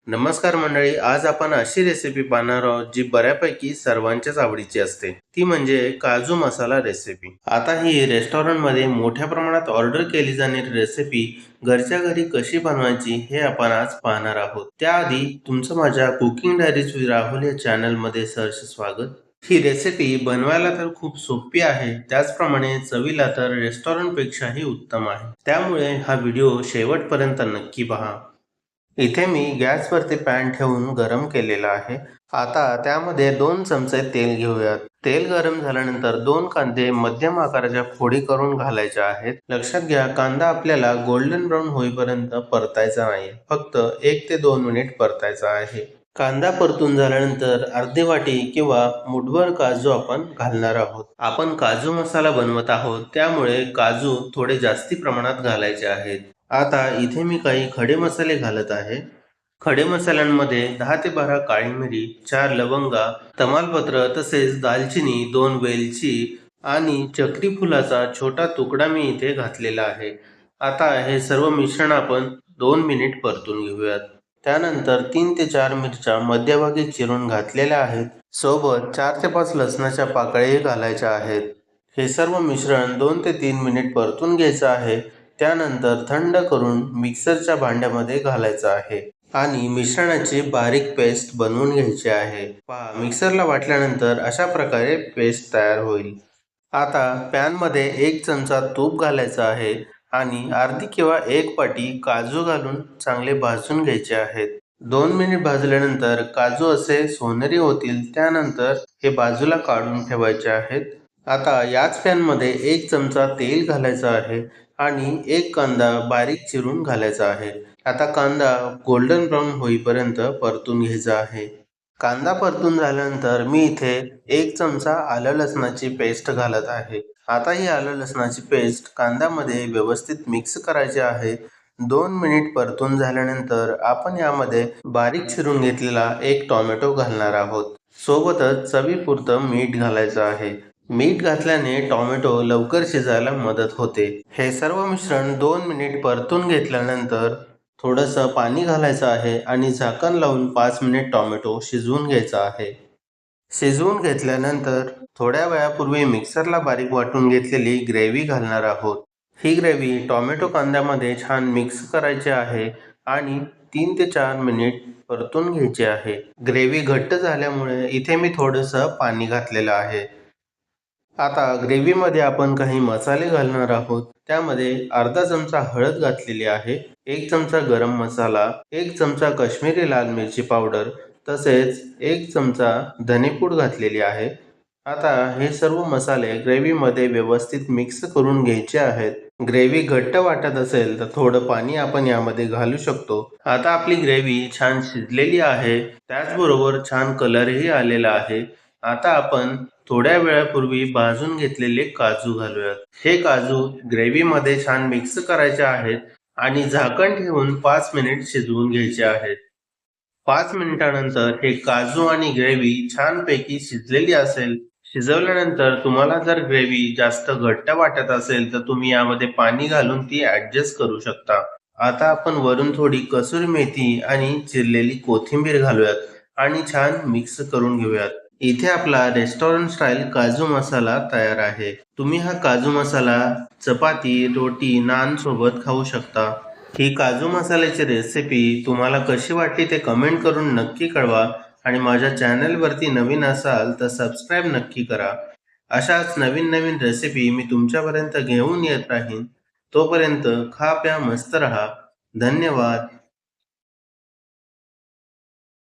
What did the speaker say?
नमस्कार मंडळी, आज आपण अशी रेसिपी पाहणार आहोत जी बऱ्यापैकी सर्वांच्याच आवडीची असते. ती म्हणजे काजू मसाला रेसिपी. आता ही रेस्टॉरंटमध्ये मोठ्या प्रमाणात ऑर्डर केली जाणारी रेसिपी घरच्या घरी कशी बनवायची हे आपण आज पाहणार आहोत. त्याआधी तुमचं माझ्या कुकिंग डायरीज विथ राहुल या चॅनलमध्ये सहर्ष स्वागत. ही रेसिपी बनवायला तर खूप सोपी आहे, त्याचप्रमाणे चवीला तर रेस्टॉरंटपेक्षाही उत्तम आहे. त्यामुळे हा व्हिडिओ शेवटपर्यंत नक्की पहा. इथे मी गॅसवरती पॅन ठेवून गरम केलेला आहे. आता त्यामध्ये 2 चमचे तेल घेऊयात. तेल गरम झाल्यानंतर 2 कांदे मध्यम आकाराच्या फोडी करून घालायच्या आहेत. लक्षात घ्या, कांदा आपल्याला गोल्डन ब्राऊन होईपर्यंत परतायचा नाही, फक्त 1 ते 2 मिनिट परतायचा आहे. कांदा परतून झाल्यानंतर अर्धी वाटी किंवा मुठभर काजू आपण घालणार आहोत. आपण काजू मसाला बनवत आहोत, त्यामुळे काजू थोडे जास्ती प्रमाणात घालायचे आहेत. आता इथे मी काही खडे मसाले घालत आहे. खडे मसाल्यांमध्ये 10 ते 12 काळी मिरी, 4 लवंगा, तमालपत्र तसेच दालचिनी, 2 वेलची आणि चक्री फुलाचा छोटा तुकडा मी इथे घातलेला आहे. आता हे सर्व मिश्रण आपण 2 मिनिट परतून घेऊयात. त्यानंतर 3 ते 4 मिरच्या मध्यभागी चिरून घातलेल्या आहेत. सोबत 4 ते 5 लसणाच्या पाकळ्याही घालायच्या आहेत. हे सर्व मिश्रण 2 ते 3 मिनिट परतून घ्यायचं आहे. त्यानंतर थंड करून मिक्सरच्या भांड्यामध्ये घालायचं आहे आणि मिश्रणाची बारीक पेस्ट बनवून घ्यायची आहे. पहा, मिक्सरला वाटल्यानंतर अशा प्रकारे पेस्ट तयार होईल. आता पॅनमध्ये 1 चमचा तूप घालायचं आहे आणि अर्धी किंवा 1 पाटी काजू घालून चांगले भाजून घ्यायचे आहेत. 2 मिनिट भाजल्यानंतर काजू असे सोनेरी होतील, त्यानंतर हे बाजूला काढून ठेवायचे आहेत. आता याच पॅनमध्ये 1 चमचा तेल घालायचं आहे आणि 1 कांदा बारीक चिरून घालायचा आहे. आता कांदा गोल्डन ब्राऊन होईपर्यंत परतून घ्यायचा आहे. कांदा परतून झाल्यानंतर मी इथे 1 चमचा आलं लसणाची पेस्ट घालत आहे. आता ही आलं लसणाची पेस्ट कांद्यामध्ये व्यवस्थित मिक्स करायची आहे. 2 मिनिट परतून झाल्यानंतर आपण यामध्ये बारीक चिरून घेतलेला 1 टोमॅटो घालणार आहोत. सोबतच चवीपुरतं मीठ घालायचं आहे. मीठ घातल्याने टोमॅटो लवकर शिजायला मदत होते. हे सर्व मिश्रण 2 मिनिट परतून घेतल्यानंतर थोडंसं पाणी घालायचं आहे आणि झाकण लावून 5 मिनिट टोमॅटो शिजवून घ्यायचा आहे. शिजवून घेतल्यानंतर थोड्या वेळापूर्वी मिक्सरला बारीक वाटून घेतलेली ग्रेव्ही घालणार आहोत. ही ग्रेव्ही टोमॅटो कांद्यामध्ये छान मिक्स करायची आहे आणि 3 ते 4 मिनिट परतून घ्यायची आहे. ग्रेव्ही घट्ट झाल्यामुळे इथे मी थोडंसं पाणी घातलेलं आहे. आता ग्रेव्हीमध्ये आपण काही मसाले घालणार आहोत. त्यामध्ये अर्धा चमचा हळद घातलेली आहे, 1 चमचा गरम मसाला, 1 चमचा काश्मीरी लाल मिरची पावडर तसेच 1 चमचा धनेपूड घातलेली आहे. आता हे सर्व मसाले ग्रेव्हीमध्ये व्यवस्थित मिक्स करून घ्यायचे आहेत. ग्रेव्ही घट्ट वाटत असेल तर थोडं पाणी आपण यामध्ये घालू शकतो. आता आपली ग्रेव्ही छान शिजलेली आहे, त्याचबरोबर छान कलरही आलेला आहे. आता आपण थोड्या वेळापूर्वी भाजून घेतलेले काजू घालूयात. हे काजू ग्रेव्हीमध्ये छान मिक्स करायचे आहेत आणि झाकण ठेवून 5 मिनिट शिजवून घ्यायचे आहेत. 5 मिनिटानंतर हे काजू आणि ग्रेव्ही छानपैकी शिजलेली असेल. शिजवल्यानंतर तुम्हाला जर ग्रेव्ही जास्त घट्ट वाटत असेल तर तुम्ही यामध्ये पाणी घालून ती ऍडजस्ट करू शकता. आता आपण वरून थोडी कसुरी मेथी आणि चिरलेली कोथिंबीर घालूयात आणि छान मिक्स करून घेऊयात. इथे आपला रेस्टॉरंट स्टाईल काजू मसाला तयार आहे. तुम्ही हा काजू मसाला चपाती, रोटी, नान सोबत खाऊ शकता. ही काजू मसाल्याची रेसिपी तुम्हाला कशी वाटली ते कमेंट करून नक्की कळवा आणि माझ्या चॅनलवरती नवीन असाल तर सबस्क्राईब नक्की करा. अशाच नवीन नवीन रेसिपी मी तुमच्यापर्यंत घेऊन येत राहीन. तोपर्यंत खा प्या मस्त रहा. धन्यवाद.